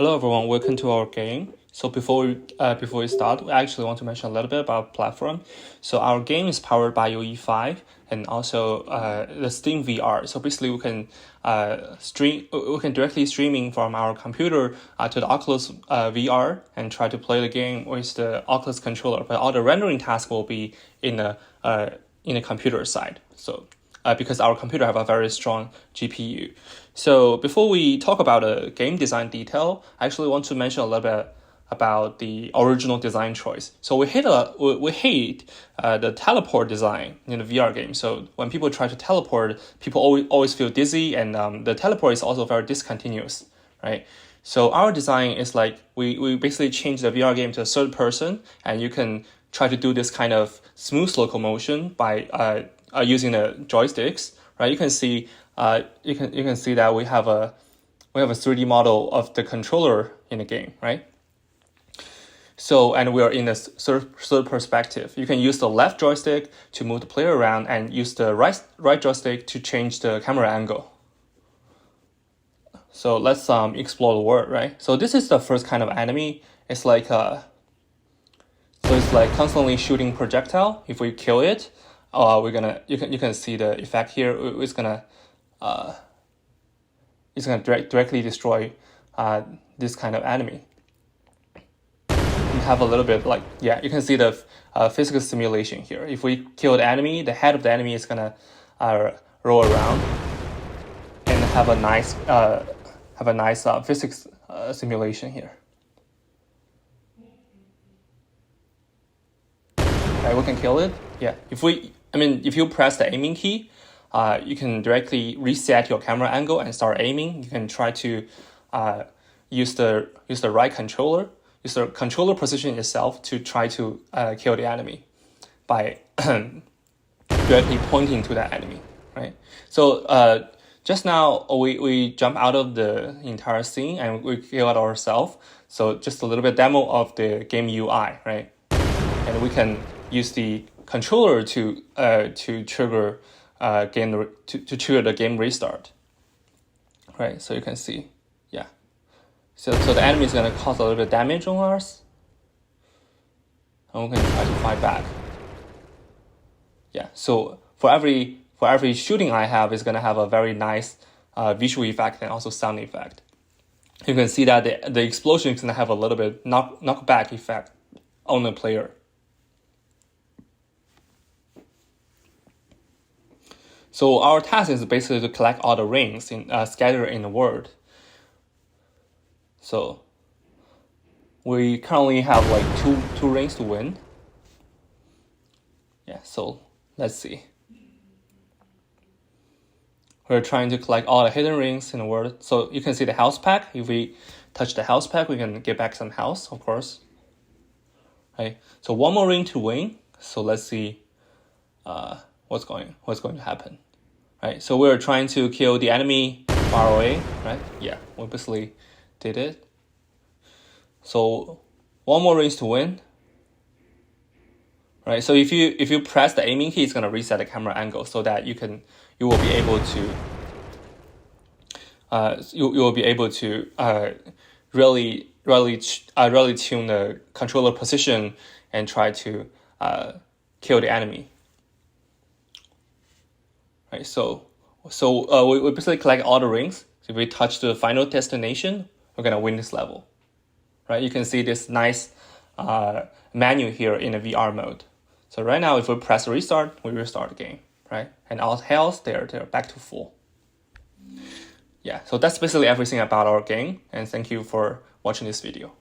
Hello everyone, welcome to our game. So before we start, we actually want to mention a little bit about platform. So our game is powered by UE5 and also the Steam VR. So basically we can directly streaming from our computer to the Oculus VR and try to play the game with the Oculus controller. But all the rendering tasks will be in the computer side. So because our computer have a very strong GPU. So before we talk about the game design detail, I actually want to mention a little bit about the original design choice. So we hate the teleport design in the VR game. So when people try to teleport, people always feel dizzy, and the teleport is also very discontinuous, right? So our design is like we basically change the VR game to a third person, and you can try to do this kind of smooth locomotion by using the joysticks, right? You can see you can see that we have a 3D model of the controller in the game, right? So, and we are in a third perspective. You can use the left joystick to move the player around and use the right joystick to change the camera angle. So let's explore the world, right? So this is the first kind of enemy. It's like it's like constantly shooting projectile. If we kill it, you can see the effect here. It's gonna directly destroy this kind of enemy. You have a little bit like, yeah, you can see the physical simulation here. If we kill the enemy, the head of the enemy is gonna roll around and have a nice physics simulation here. Right, we can kill it. Yeah, if you press the aiming key, you can directly reset your camera angle and start aiming. You can try to use the right controller, use the controller position itself to try to kill the enemy by directly pointing to that enemy, right? So just now we jump out of the entire scene and we killed ourselves. So just a little bit demo of the game UI, right? And we can use the controller to trigger trigger the game restart, right? So you can see, yeah. So the enemy is gonna cause a little bit of damage on us, and we can try to fight back. Yeah. So for every shooting I have is gonna have a very nice visual effect and also sound effect. You can see that the explosion is gonna have a little bit knockback effect on the player. So our task is basically to collect all the rings scattered in the world. So we currently have like two rings to win. Yeah, so let's see. We're trying to collect all the hidden rings in the world. So you can see the health pack. If we touch the health pack, we can get back some health, of course. Right. So one more ring to win. So let's see what's going to happen. Right. So we're trying to kill the enemy far away, right? Yeah, we basically did it. So one more ring to win. Right. So if you press the aiming key, it's gonna reset the camera angle so that you will be able to really tune the controller position and try to kill the enemy. Right, so we basically collect all the rings. If we touch the final destination, we're gonna win this level. Right, you can see this nice menu here in the VR mode. So right now, if we press restart, we restart the game. Right, and our health they're back to full. Yeah, so that's basically everything about our game, and thank you for watching this video.